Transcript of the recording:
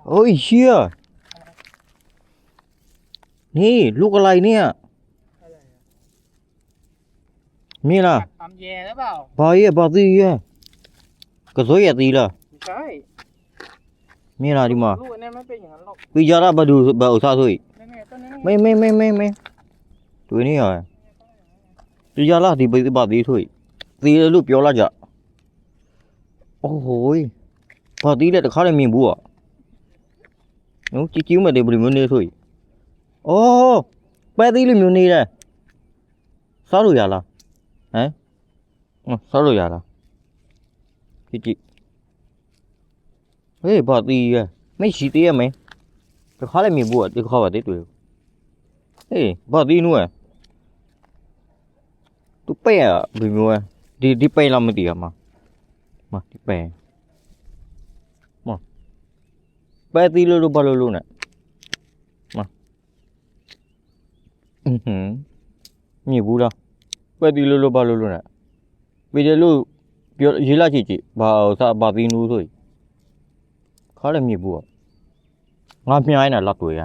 โอ้ยเชี่ยนี่ลูกอะไรเนี่ยมีล่ะ ทำแย่หรือเปล่า บาเย่บาตีเย่กระโซยตีล่ะ ไม่ใช่ มีล่ะดิมา ลูกอันนี้ไม่เป็นอย่างนั้นหรอก ปีจาระบาดูบาอุตสาห์ซุย แน่ๆต้นนี้ ไม่ตัวนี้อ่ะปีจาระที่บาตีซุยตีแล้วลูกပြောလာကြโอ้โหบาตีแล้วตะခါလည်းမြင်ဘူးอ่ะနော်ကြည့်မှတယ်ဘယ်လိုမျိုးနေซุยโอ้ပဲตีလိုမျိုးနေတယ်စားလို့ရလားဟမ်စားလို့ရလားကြည့်ဟေးဘာတီးရไม่ရှိသေးရမင်းတခါလည်းမြင်ဘူးอ่ะဒီခါပါသေးတွေ့ဟေးဘာတီးနူးอ่ะသူပဲ့อ่ะဘယ်မျိုးอ่ะဒီပဲ့လားမသိရမှာဒီပဲ့ပဲတီးလို့ဘာလို့နဲ့မြင်ဘူးလားပဲတီးလို့ဘာလို့နဲ့ပြီးတယ်လို့ပြောရေးလာကြည့်ဘာဘာတီးနူးဆိုခါလည်းမြင်ဘူးอ่ะငါမြင်ရနေတာလောက်တွေ့ရ